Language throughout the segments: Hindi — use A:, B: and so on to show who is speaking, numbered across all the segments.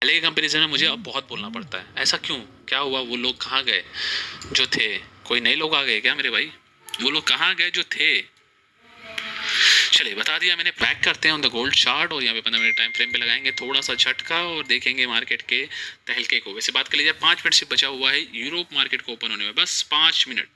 A: पहले के कंपेरिजन में मुझे अब बहुत बोलना पड़ता है। ऐसा क्यों? क्या हुआ? वो लोग कहाँ गए जो थे? कोई नए लोग आ गए क्या मेरे भाई? वो लोग कहाँ गए जो थे? चलिए बता दिया मैंने। बैक करते हैं ऑन द गोल्ड चार्ट और यहाँ पे 15 मिनट टाइम फ्रेम पे लगाएंगे थोड़ा सा झटका और देखेंगे मार्केट के तहलके को। वैसे बात कर लीजिए 5 मिनट से बचा हुआ है यूरोप मार्केट को ओपन होने में, बस 5 मिनट।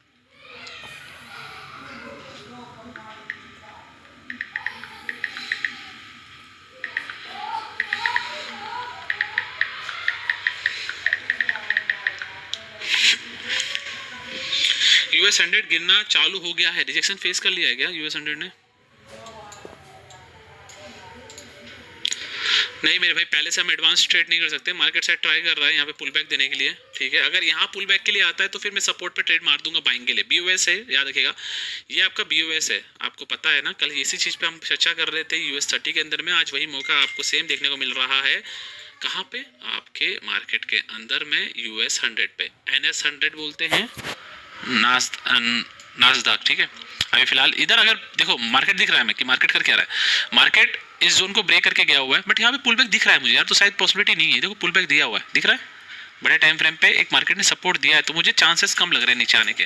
A: यूएस 100 गिरना चालू हो गया है। रिजेक्शन फेस कर लिया है क्या यूएस 100 ने? नहीं मेरे भाई, पहले से हम एडवांस ट्रेड नहीं कर सकते। मार्केट साइड ट्राई कर रहा है यहाँ पे पुल बैक देने के लिए, ठीक है। अगर यहाँ पुल बैक के लिए आता है तो फिर मैं सपोर्ट पे ट्रेड मार दूंगा बाइंग के लिए। बीओएस है, याद रखिएगा ये आपका बीओएस है, आपको पता है ना। कल इसी चीज़ पे हम चर्चा कर रहे थे यूएस 30 के अंदर में। आज वही मौका आपको सेम देखने को मिल रहा है। कहाँ पे? आपके मार्केट के अंदर में यूएस 100 पे, NS 100 बोलते हैं, नास्डाक, ठीक है। अभी फिलहाल इधर अगर देखो मार्केट दिख रहा है मैं कि मार्केट कर क्या रहा है। मार्केट इस जोन को ब्रेक करके गया हुआ है, बट यहाँ पे पुल बैक दिख रहा है मुझे यार, तो शायद पॉसिबिलिटी नहीं है। देखो पुल बैक दिया हुआ है, दिख रहा है बड़े टाइम फ्रेम पे एक मार्केट ने सपोर्ट दिया है, तो मुझे चांसेस कम लग रहे हैं नीचे आने के,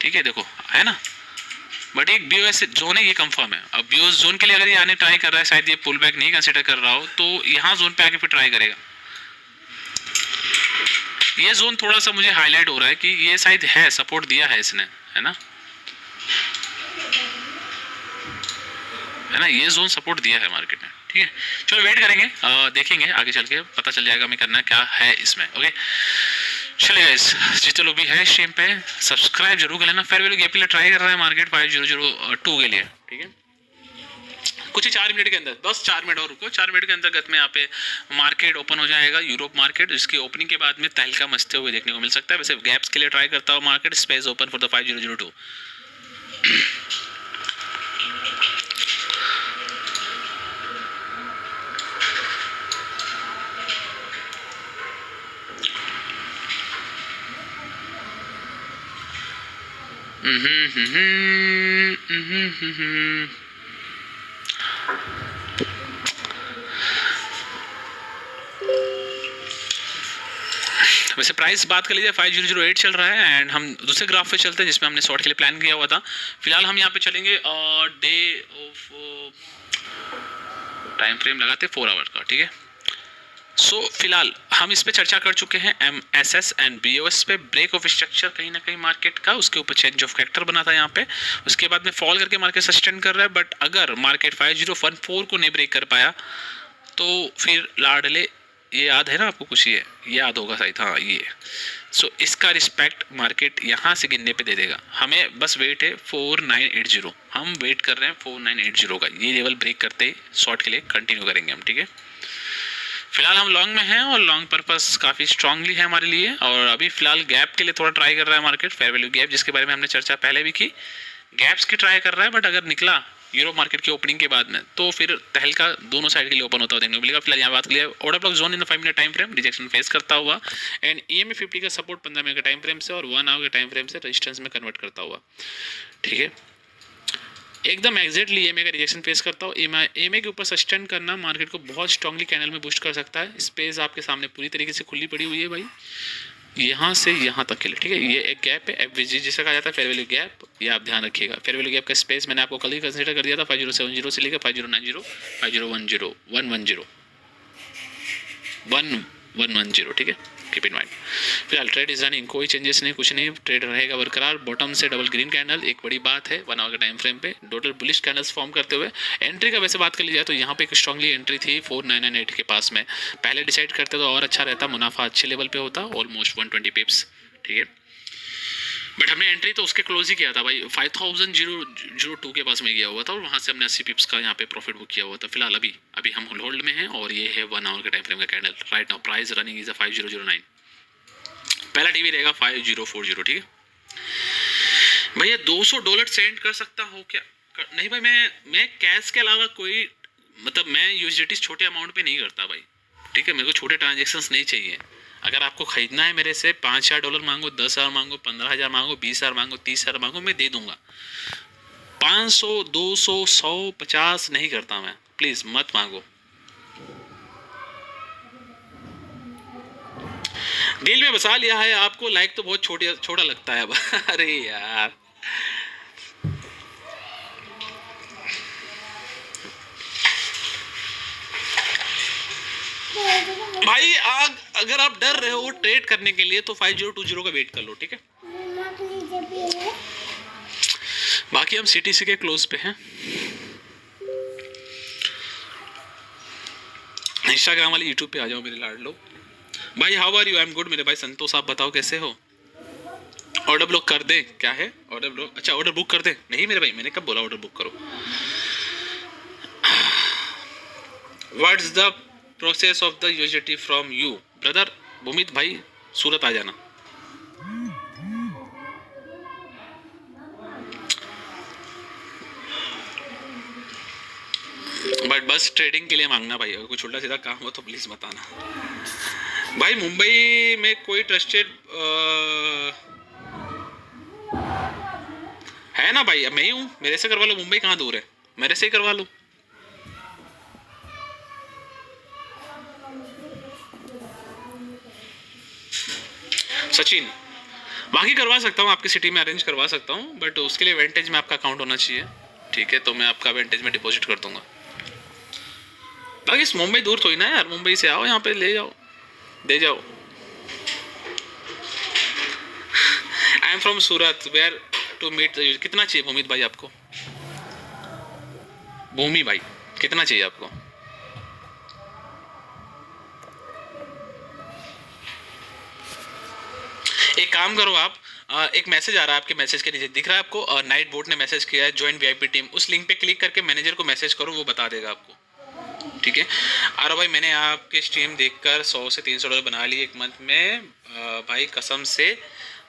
A: ठीक है। देखो है ना, बट एक बीओएस जोन है ये कंफर्म है। अब बीओएस जोन के लिए अगर ये आने ट्राई कर रहा है, शायद ये पुल बैक नहीं कंसिडर कर रहा हो, तो यहाँ जोन पे आके फिर ट्राई करेगा। ये जोन थोड़ा सा मुझे हाईलाइट हो रहा है कि ये शायद है सपोर्ट दिया है इसने, है ना, है ना, ये जोन सपोर्ट दिया है मार्केट ने, ठीक है। चलो वेट करेंगे, देखेंगे आगे चल के पता चल जाएगा हमें करना क्या है इसमें। ओके चलिए गाइस, जितने लोग भी है स्ट्रीम पे सब्सक्राइब जरूर कर लेना। फेयर वैल्यू गैप के लिए ट्राई कर रहा है मार्केट 5002 के लिए, ठीक है। कुछ ही 4 मिनट के अंदर, बस 4 मिनट और रुको, 4 मिनट के अंतर्गत में यहाँ पे मार्केट ओपन हो जाएगा यूरोप मार्केट। इसकी ओपनिंग के बाद में तहलका मचते हुए देखने को मिल सकता है। वैसे गैप्स के लिए ट्राई करता हूँ market, space open for the 5002। वैसे प्राइस बात कर लीजिए 5008 चल रहा है। एंड हम दूसरे ग्राफ पे चलते हैं जिसमें हमने शॉर्ट के लिए प्लान किया हुआ था। फिलहाल हम यहाँ पे चलेंगे डे ऑफ टाइम फ्रेम लगाते 4 आवर का, ठीक है। सो फिलहाल हम इस पे चर्चा कर चुके हैं MSS एंड BOS पे। ब्रेक ऑफ स्ट्रक्चर कहीं ना कहीं मार्केट का, उसके ऊपर चेंज ऑफ कैरेक्टर बना था यहाँ पे, उसके बाद में फॉल करके मार्केट सस्टेन कर रहा है। बट अगर मार्केट 5014 को नहीं ब्रेक कर पाया तो फिर लाडले, ये याद है ना आपको, कुछ ये याद होगा शायद, हाँ ये। सो इसका रिस्पेक्ट मार्केट यहाँ से गिनने पे दे देगा। हमें बस वेट है 4980, हम वेट कर रहे हैं 4980 का। ये लेवल ब्रेक करते ही शॉर्ट के लिए कंटिन्यू करेंगे हम, ठीक है। फिलहाल हम लॉन्ग में हैं और लॉन्ग पर्पस काफ़ी स्ट्रांगली है हमारे लिए। और अभी फिलहाल गैप के लिए थोड़ा ट्राई कर रहा है मार्केट, फेयर वैल्यू गैप, जिसके बारे में हमने चर्चा पहले भी की। गैप्स की ट्राई कर रहा है, बट अगर निकला यूरोप मार्केट की ओपनिंग के बाद में तो फिर तहलका दोनों साइड के लिए ओपन होता हुआ देखने को मिलेगा। फिलहाल यहाँ बात करिए ऑर्डर ब्लॉक जोन इन 5 minute time frame rejection face करता हुआ, एंड EMA 50 का सपोर्ट 15 मिनट के टाइम फ्रेम से और 1 आवर के टाइम फ्रेम से रेजिस्टेंस में कन्वर्ट करता हुआ, ठीक है। एकदम एग्जैक्टली EMA का रिजेक्शन फेस करता हूँ। EMA के ऊपर सस्टेन करना मार्केट को बहुत स्ट्रांगली कैनल में बूस्ट कर सकता है। स्पेस आपके सामने पूरी तरीके से खुली पड़ी हुई है भाई, यहाँ से यहाँ तक के लिए, ठीक है। ये एक गैप है, FVG जिसे कहा जाता है फेयर वैल्यू गैप, ये आप ध्यान रखिएगा। फेयर वैल्यू गैप का स्पेस मैंने आपको कल ही कंसीडर कर दिया था 5070 से लेकर 5090, 5010, 110, 1110, ठीक है, कीप इन माइंड। फिलहाल ट्रेड इज रनिंग, कोई चेंजेस नहीं, कुछ नहीं, ट्रेड रहेगा बरकरार। बॉटम से डबल ग्रीन कैंडल एक बड़ी बात है 1 आवर के टाइम फ्रेम पे, टोटल बुलिश कैंडल्स फॉर्म करते हुए। एंट्री का वैसे बात कर ली जाए तो यहाँ पे एक स्ट्रांगली एंट्री थी 4998 के पास में, पहले डिसाइड करते तो और अच्छा रहता, मुनाफा अच्छे लेवल पे होता, ऑलमोस्ट 120 पिप्स, ठीक है। बट हमने एंट्री तो उसके क्लोज ही किया था भाई, 5002 के पास में गया हुआ था और वहाँ से हमने 80 पिप्स का यहाँ पे प्रॉफिट बुक किया हुआ था। फिलहाल अभी हम होल्ड में हैं और ये है 1 आवर के टाइम फ्रेम का candle. Right now price running is 5009, पहला टीवी रहेगा 5040, ठीक है। भैया $200 सेंड कर सकता हूँ क्या? नहीं भाई, मैं कैश के अलावा कोई, मतलब मैं यूएसडीटी छोटे अमाउंट पे नहीं करता भाई, ठीक है। मेरे को छोटे ट्रांजेक्शन्स नहीं चाहिए। अगर आपको खरीदना है मेरे से $5000 मांगो, 10,000 मांगो, 15,000 मांगो, 20,000 मांगो, 30,000 मांगो, मैं दे दूंगा। 500, 200, 100, 50 नहीं करता मैं, प्लीज़ मत मांगो। दिल में बसा लिया है आपको, लाइक तो बहुत छोटा छोटा लगता है अब। अरे यार भाई अगर आप डर रहे हो ट्रेड करने के लिए तो 5020 का वेट कर लो, ठीक है। बाकी हम सीटीसी के क्लोज पे हैं। इंस्टाग्राम वाले यूट्यूब पे आ जाओ मेरे लाड लो भाई। How are you? I am good मेरे भाई संतोष, आप बताओ कैसे हो? ऑर्डर बुक कर दे? क्या है ऑर्डर बुक? अच्छा ऑर्डर बुक कर दे? नहीं मेरे भाई, मैंने कब बोला ऑर्डर बुक करो? What's the process of the यूजिटी फ्रॉम यू ब्रदर? भूमित भाई सूरत आ जाना। बट बस ट्रेडिंग के लिए मांगना भाई, अगर कुछ उल्टा सीधा काम हो तो प्लीज बताना भाई। मुंबई में कोई ट्रस्टेड है ना भाई? अब मैं ही हूँ, मेरे से करवा लो। मुंबई कहाँ दूर है, मेरे से ही करवा लो। सचिन बाकी करवा सकता हूँ, आपकी सिटी में अरेंज करवा सकता हूँ, बट उसके लिए वेंटेज में आपका अकाउंट होना चाहिए, ठीक है? तो मैं आपका वेंटेज में डिपॉजिट कर दूंगा। बाकी मुंबई दूर तो ही ना यार, मुंबई से आओ यहाँ पे ले जाओ, दे जाओ। I am from Surat, where to meet the. कितना चाहिए भूमित भाई आपको? भूमि भाई कितना चाहिए आपको? एक काम करो आप, एक मैसेज आ रहा है आपके मैसेज के नीचे, दिख रहा है आपको? नाइट बोट ने मैसेज किया है, ज्वाइन वीआईपी टीम। उस लिंक पे क्लिक करके मैनेजर को मैसेज करो, वो बता देगा आपको, ठीक है? अरे भाई मैंने आपके स्ट्रीम देखकर 100 से 300 डॉलर बना लिए एक मंथ में। भाई कसम से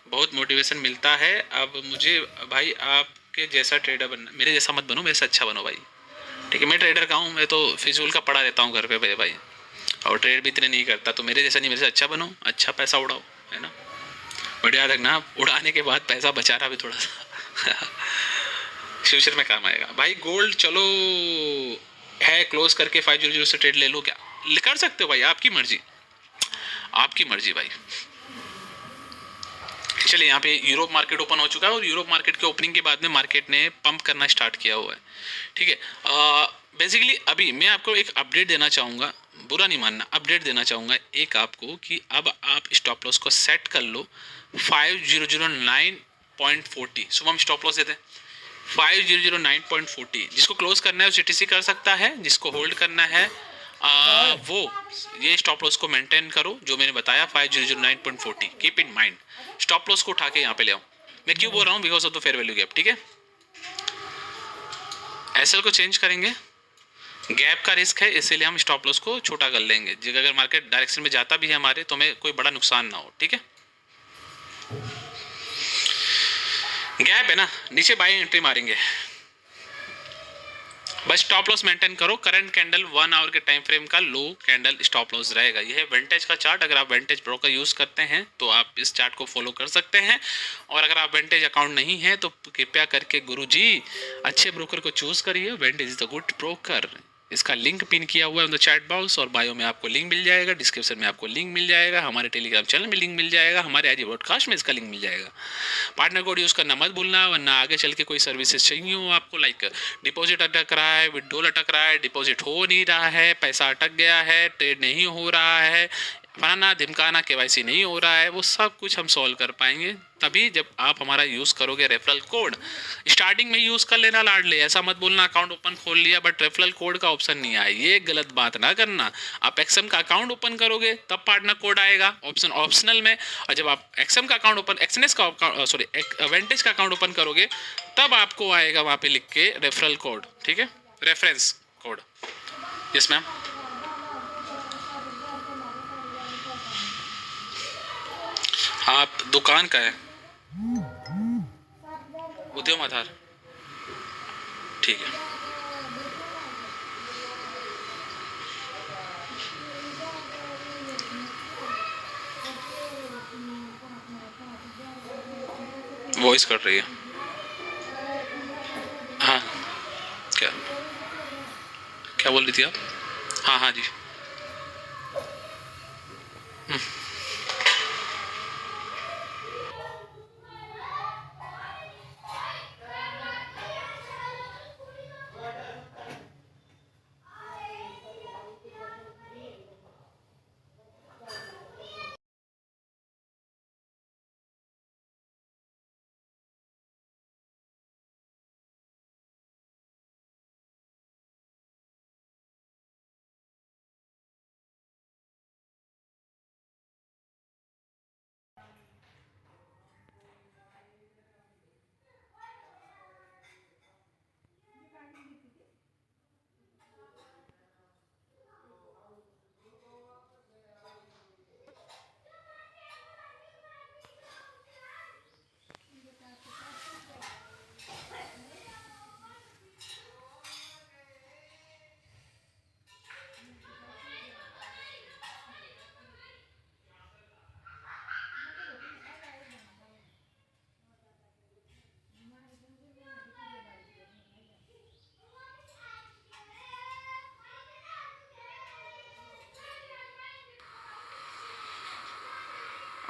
A: बहुत मोटिवेशन मिलता है। अब मुझे भाई आपके जैसा ट्रेडर बनना, मेरे जैसा मत बनो, मेरे से अच्छा बनो भाई, ठीक है? मैं ट्रेडर का हूँ, मैं तो फिजूल का पड़ा रहता हूँ घर पे भाई, और ट्रेड भी इतने नहीं करता। तो मेरे जैसा नहीं, मेरे से अच्छा बनो, अच्छा पैसा उड़ाओ, है ना? बट याद रखना उड़ाने के बाद पैसा बचाना भी थोड़ा सा फ्यूचर में काम आएगा भाई। गोल्ड चलो है क्लोज करके 500 से ट्रेड ले लो, क्या कर सकते हो भाई, आपकी मर्जी, आपकी मर्जी भाई। चलिए यहाँ पे यूरोप मार्केट ओपन हो चुका है, और यूरोप मार्केट के ओपनिंग के बाद में मार्केट ने पंप करना स्टार्ट किया हुआ है, ठीक है? बेसिकली अभी मैं आपको एक अपडेट देना चाहूँगा, बुरा नहीं मानना, अपडेट देना चाहूँगा एक आपको, कि अब आप स्टॉप लॉस को सेट कर लो 5009.40। सुबह हम स्टॉप लॉस देते हैं 5009.40। जिसको क्लोज करना है वो सीटीसी कर सकता है, जिसको होल्ड करना है वो ये स्टॉप लॉस को मेंटेन करो जो मैंने बताया 5009.40। Keep in mind, stop loss को उठा के यहाँ पे ले आओ। मैं क्यों बोल रहा हूँ? Because of the fair value gap, ठीक है? एसएल को चेंज करेंगे, गैप का रिस्क है, इसीलिए हम स्टॉप लॉस को छोटा कर लेंगे। अगर मार्केट डायरेक्शन में जाता भी है हमारे, तो हमें कोई बड़ा नुकसान ना हो, ठीक है? गैप है ना, नीचे बाई एंट्री मारेंगे, बस स्टॉप लॉस मेंटेन करो। करंट कैंडल 1 आवर के टाइम फ्रेम का लो कैंडल स्टॉप लॉस रहेगा। यह है वेंटेज का चार्ट। अगर आप वेंटेज ब्रोकर यूज करते हैं तो आप इस चार्ट को फॉलो कर सकते हैं, और अगर आप वेंटेज अकाउंट नहीं है तो कृपया करके गुरुजी अच्छे ब्रोकर को चूज करिए। वेंटेज इज द गुड ब्रोकर। इसका लिंक पिन किया हुआ है ऑन द चैट बॉक्स, और बायो में आपको लिंक मिल जाएगा, डिस्क्रिप्शन में आपको लिंक मिल जाएगा, हमारे टेलीग्राम चैनल में लिंक मिल जाएगा, हमारे आज ब्रॉडकास्ट में इसका लिंक मिल जाएगा। पार्टनर कोड यूज़ करना मत भूलना, वरना आगे चल के कोई सर्विसेज चाहिए हो आपको, लाइक डिपॉजिट अटक रहा है, विड्रॉल अटक रहा है, डिपॉजिट हो नहीं रहा है, पैसा अटक गया है, ट्रेड नहीं हो रहा है, फलाना धिमकाना केवाईसी नहीं हो रहा है, वो सब कुछ हम सॉल्व कर पाएंगे तभी जब आप हमारा यूज़ करोगे रेफरल कोड। स्टार्टिंग में यूज़ कर लेना लाडले, ऐसा मत बोलना अकाउंट ओपन खोल लिया बट रेफरल कोड का ऑप्शन नहीं आया, ये गलत बात ना करना। आप एक्सएम का अकाउंट ओपन करोगे तब पार्टनर कोड आएगा ऑप्शन ऑप्शनल में, और जब आप एक्सएम का अकाउंट ओपन एक्सएनएस का सॉरी वेंटेज का अकाउंट ओपन करोगे तब आपको आएगा वहाँ पे लिख के रेफरल कोड, ठीक है? Reference code. Yes ma'am. आप दुकान का है? उद्यम आधार, ठीक है। वॉइस कट रही है। हाँ क्या क्या बोल रही थी आप? हाँ हाँ जी।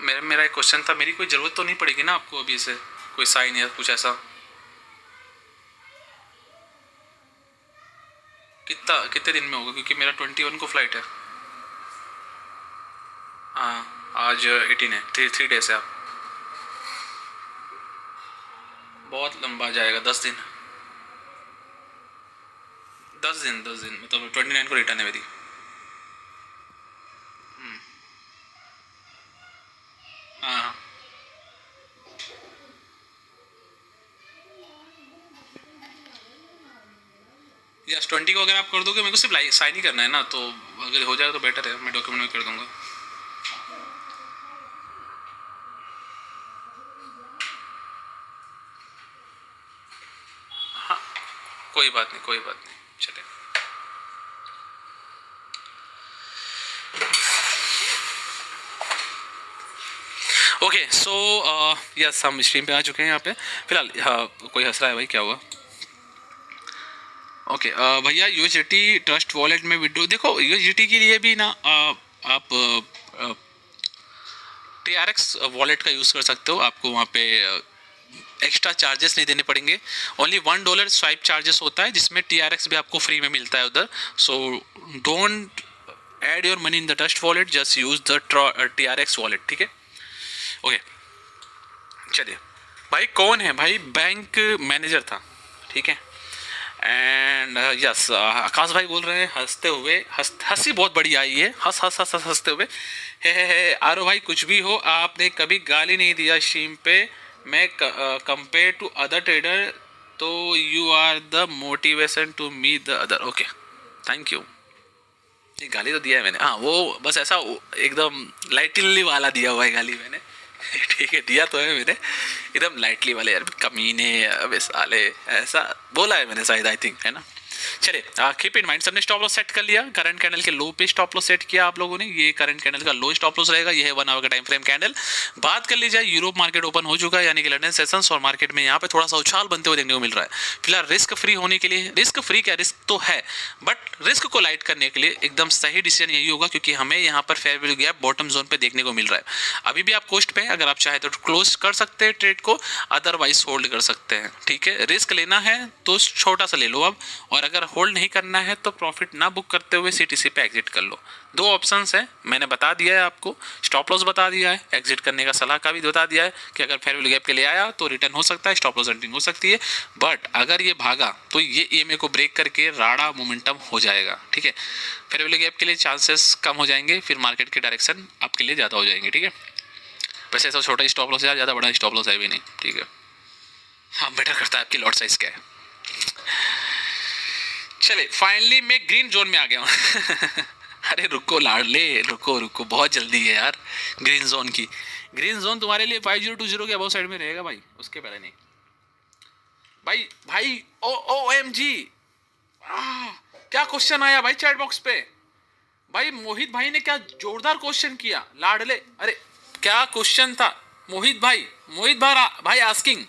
A: मेरा एक क्वेश्चन था, मेरी कोई ज़रूरत तो नहीं पड़ेगी ना आपको अभी से कोई साइन या कुछ ऐसा? कितने दिन में होगा, क्योंकि मेरा 21 को फ्लाइट है। हाँ आज 18 है, 3 डेज है। आप बहुत लंबा जाएगा, 10 दिन। 10 दिन मतलब 29 को रिटर्न है मेरी। हाँ यस 20 को अगर आप कर दोगे, मेरे को सिर्फ साइन ही करना है ना, तो अगर हो जाएगा तो बेटर है, मैं डॉक्यूमेंट में कर दूंगा। हाँ कोई बात नहीं, कोई बात नहीं, चले। ओके सो यस हम स्ट्रीम पे आ चुके हैं यहाँ पे फिलहाल। हाँ कोई हंस रहा है भाई, क्या हुआ? ओके भैया यूएसडीटी ट्रस्ट वॉलेट में विड्रॉ, देखो यूएसडीटी के लिए भी ना आप TRX वॉलेट का यूज़ कर सकते हो। आपको वहाँ पे एक्स्ट्रा चार्जेस नहीं देने पड़ेंगे। ओनली $1 स्वाइप चार्जेस होता है, जिसमें TRX भी आपको फ्री में मिलता है उधर। So don't add your money in the trust wallet, just use the TRX wallet, ठीक है? ओके चलिए। भाई कौन है भाई? बैंक मैनेजर था, ठीक है। एंड यस आकाश भाई बोल रहे हैं हंसते हुए, हंसी बहुत बड़ी आई है, हंसते हुए। हे आरो भाई कुछ भी हो, आपने कभी गाली नहीं दिया स्ट्रीम पे। मैं कंपेयर टू अदर ट्रेडर, तो you are the motivation to me the other. Okay thank you. ये गाली तो दिया है मैंने, हाँ वो बस ऐसा एकदम लाइटली वाला दिया हुआ है गाली मैंने। ठीक है दिया तो है मैंने एकदम लाइटली वाले, यार कमीने अबे साले, ऐसा बोला है मैंने शायद, आई थिंक, है ना? चलिए कीप इन माइंड, सबने स्टॉप लॉस सेट कर लिया। करंट कैंडल के लो पे स्टॉप लॉस सेट किया आप लोगों ने। ये करंट कैंडल का लो स्टॉप लॉस रहेगा, ये है 1 आवर का टाइम फ्रेम कैंडल। बात कर ली जाए, यूरोप मार्केट ओपन हो चुका है, यानी कि लंदन सेशंस, और मार्केट में यहाँ पे थोड़ा सा उछाल बनते हुए देखने को मिल रहा है। फिलहाल रिस्क फ्री होने के लिए, रिस्क फ्री क्या, रिस्क तो है, बट रिस्क को लाइट करने के लिए एकदम सही डिसीजन यही होगा, क्योंकि हमें यहाँ पर fair value gap bottom zone पे देखने को मिल रहा है। अभी भी आप कोस्ट पे हैं, अगर आप चाहे तो क्लोज कर सकते हैं ट्रेड को, अदरवाइज होल्ड कर सकते हैं, ठीक है? रिस्क लेना है तो छोटा सा ले लो अब, और अगर होल्ड नहीं करना है तो प्रॉफिट ना बुक करते हुए सीटीसी पे एग्जिट कर लो। 2 ऑप्शंस है, मैंने बता दिया है आपको, स्टॉप लॉस बता दिया है, एग्जिट करने का सलाह का भी बता दिया है कि अगर फेयर वैल्यू गैप के लिए आया तो रिटर्न हो सकता है, स्टॉप लॉस एंट्रिंग हो सकती है, बट अगर ये भागा तो ये EMA को ब्रेक करके राड़ा मोमेंटम हो जाएगा, ठीक है? फेयर वैल्यू गैप के लिए चांसेस कम हो जाएंगे, फिर मार्केट के डायरेक्शन आपके लिए ज़्यादा हो जाएंगे, ठीक है? वैसे ऐसा छोटा स्टॉप लॉस है, ज़्यादा बड़ा स्टॉप लॉस है भी नहीं, ठीक है? हाँ बेटर करता है आपकी लॉट साइज क्या है। चले फाइनली मैं ग्रीन जोन में आ गया हूँ। अरे रुको लाडले, रुको बहुत जल्दी है यार। ग्रीन जोन की, ग्रीन जोन तुम्हारे लिए 5020 के अबाउ साइड में रहेगा भाई, उसके पहले नहीं भाई। OMG क्या क्वेश्चन आया भाई चैट बॉक्स पे। भाई मोहित भाई ने क्या जोरदार क्वेश्चन किया लाडले। अरे क्या क्वेश्चन था मोहित भाई आस्किंग,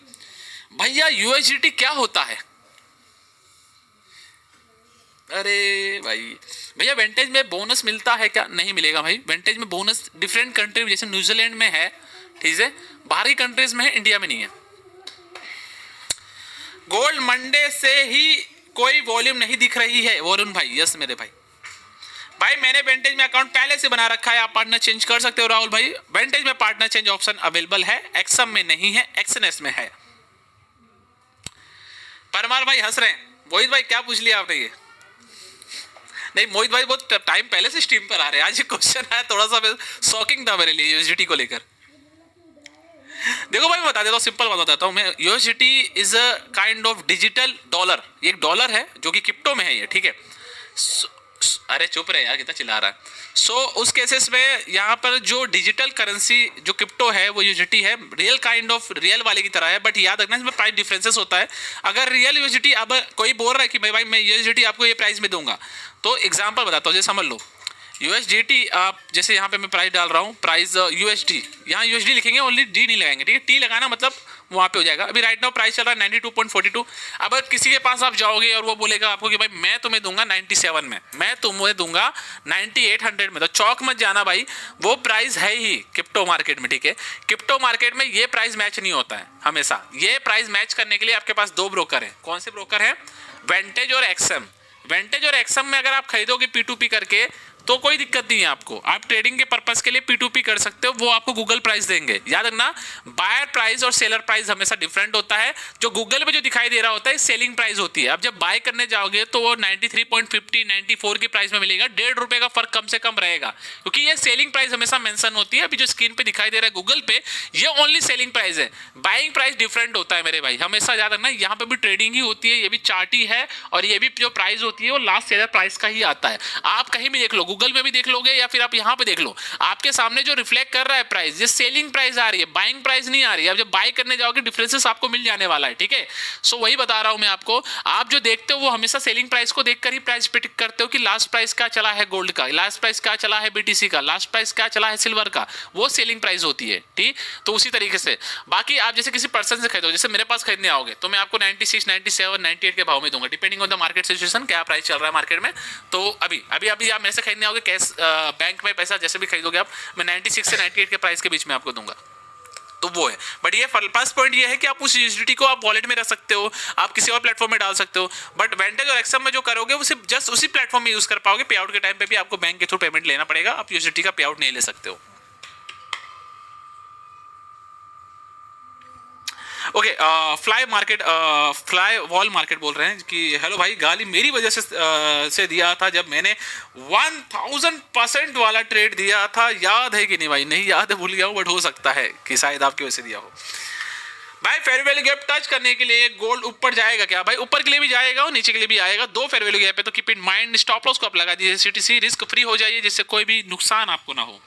A: भैया USDT क्या होता है? अरे भैया वेंटेज में बोनस मिलता है क्या? नहीं मिलेगा भाई, वेंटेज में बोनस डिफरेंट कंट्री, जैसे न्यूजीलैंड में है, ठीक है, बाहरी कंट्रीज में है, इंडिया में नहीं है। गोल्ड मंडे से ही कोई वॉल्यूम नहीं दिख रही है वरुण भाई। यस मेरे भाई मैंने वेंटेज में अकाउंट पहले से बना रखा है, आप पार्टनर चेंज कर सकते हो राहुल भाई। वेंटेज में पार्टनर चेंज ऑप्शन अवेलेबल है, एक्सम में नहीं है, एक्सएनएस में है। परमार भाई हंस रहे हैं, मोहित भाई क्या पूछ लिया आपने? ये नहीं मोहित भाई बहुत टाइम पहले से स्ट्रीम पर आ रहे हैं, आज ये क्वेश्चन आया थोड़ा सा शॉकिंग था मेरे लिए USDT को लेकर। देखो भाई बता देता हूँ, सिंपल बात बताता हूँ मैं। USDT is a kind of digital dollar, ये एक डॉलर है जो कि क्रिप्टो में है ये, ठीक है? अरे चुप रहे यार, कितना चिल्ला रहा है। उस केसेस में यहाँ पर जो डिजिटल करेंसी जो क्रिप्टो है वो USDT है, रियल काइंड ऑफ रियल वाले की तरह है, बट याद रखना इसमें प्राइस डिफरेंसेस होता है। अगर रियल USDT, अब कोई बोल रहा है कि भाई मैं USDT आपको ये प्राइस में दूंगा, तो एग्जांपल बताता हूँ, जैसे समझ लो USDT आप जैसे यहाँ पे मैं प्राइस डाल रहा हूँ, प्राइस USD, यहाँ USD लिखेंगे, ओनली D नहीं लगाएंगे, ठीक है। T लगाना मतलब वहाँ पे हो जाएगा। अभी राइट नाउ प्राइस चल रहा है 92.42। अब अगर किसी के पास आप जाओगे और वो बोलेगा आपको कि भाई मैं तुम्हें दूंगा 97 में, मैं तुम्हें दूंगा 9800 में, तो चौक मत जाना भाई, वो प्राइस है ही क्रिप्टो मार्केट में, ठीक है। क्रिप्टो मार्केट में ये प्राइस मैच नहीं होता है हमेशा। ये प्राइस मैच करने के लिए आपके पास दो ब्रोकर हैं। कौन से ब्रोकर हैं? वेंटेज और एक्सएम। वेंटेज और एक्सएम में अगर आप खरीदोगे P2P करके तो कोई दिक्कत नहीं है आपको, आप ट्रेडिंग के पर्पस के लिए P2P कर सकते हो, वो आपको गूगल प्राइस देंगे। याद रखना, बायर प्राइस और सेलर प्राइस हमेशा डिफरेंट होता है। जो गूगल पे जो दिखाई दे रहा होता है सेलिंग प्राइस होती है। अब जब बाय करने जाओगे तो वो 93.50 94 की प्राइस में मिलेगा, ₹1.5 का फर्क कम से कम रहेगा, क्योंकि ये सेलिंग प्राइस हमेशा मेंशन होती है। अभी जो स्क्रीन पे दिखाई दे रहा है गूगल पे, ये ओनली सेलिंग प्राइस है, बाइंग प्राइस डिफरेंट होता है मेरे भाई, हमेशा याद रखना। यहाँ पे भी ट्रेडिंग ही होती है, ये भी चार्ट ही है, और ये भी जो प्राइस होती है वो लास्ट सेलर प्राइस का ही आता है। आप कहीं भी देख लो, गूगल में भी देख लोगे या फिर आप यहाँ पे देख लो, आपके सामने जो रिफ्लेक्ट कर रहा है प्राइस, ये सेलिंग प्राइस आ रही है, बाइंग प्राइस नहीं आ रही है। अब जब बाय करने जाओगे डिफरेंसेस आपको मिल जाने वाला है, ठीक है। सो वही बता रहा हूं मैं आपको, आप जो देखते हो वो हमेशा सेलिंग प्राइस को देखकर ही प्राइस प्रेडिक्ट करते हो कि लास्ट प्राइस क्या चला है गोल्ड का, लास्ट प्राइस क्या चला है BTC का, लास्ट प्राइस क्या चला है सिल्वर का, वो सेलिंग प्राइस होती है, ठीक। तो उसी तरीके से बाकी आप जैसे किसी पर्सन से खरीदो, जैसे मेरे पास खरीदने आओगे तो मैं आपको 96 97 98 के भाव में दूंगा, depending on the market situation, क्या प्राइस चल रहा है मार्केट में। तो अभी आप मेरे से खरीदने आओगे कैश, बैंक में पैसा जैसे भी खरीदोगे आप, मैं 96 से 98 के प्राइस के बीच में आपको दूंगा, तो वो है। बट ये प्लस पॉइंट ये है कि आप उस यूटिलिटी को आप वॉलेट में रख सकते हो, आप किसी और प्लेटफॉर्म में डाल सकते हो। बट वेंटेज और एक्सएम में जो करोगे वो सिर्फ जस्ट उसी प्लेटफॉर्म में यूज कर पाओगे, पे आउट के टाइम पे भी आपको बैंक के थ्रू पेमेंट लेना पड़ेगा, आप यूटिलिटी का पे आउट नहीं ले सकते हो। Okay, fly market, fly wall market बोल रहे हैं कि हेलो भाई, गाली मेरी वजह से दिया था जब मैंने 1000% वाला ट्रेड दिया था, याद है कि नहीं भाई? नहीं याद है, भूल गया हूँ, बट हो सकता है कि शायद आपकी वजह से दिया हो। भाई फेयर वैल्यू गैप टच करने के लिए गोल्ड ऊपर जाएगा क्या? भाई ऊपर के लिए भी जाएगा और नीचे के लिए भी आएगा, दो फेयर वैल्यू गैप है, तो keep in mind. Stop loss को आप लगा दीजिए, CTC रिस्क फ्री हो जाइए, जिससे कोई भी नुकसान आपको ना हो।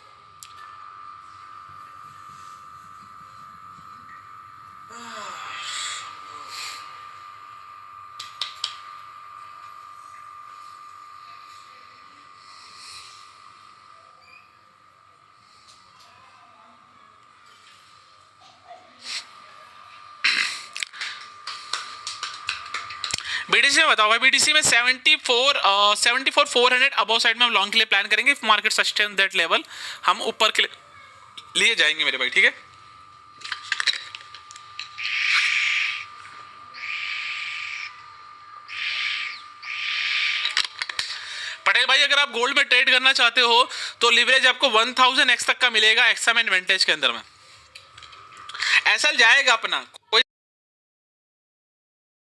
A: BTC में बताओ भाई, BTC में 74,400 अबव साइड में हम लॉन्ग के लिए प्लान करेंगे। If market sustain that level, हम ऊपर के लिए जाएंगे मेरे भाई, ठीक है। पटेल भाई, अगर आप गोल्ड में ट्रेड करना चाहते हो तो लिवरेज आपको 1000x तक का मिलेगा एक्सएम एंड वेंटेज के अंदर में। एसएल जाएगा अपना, कोई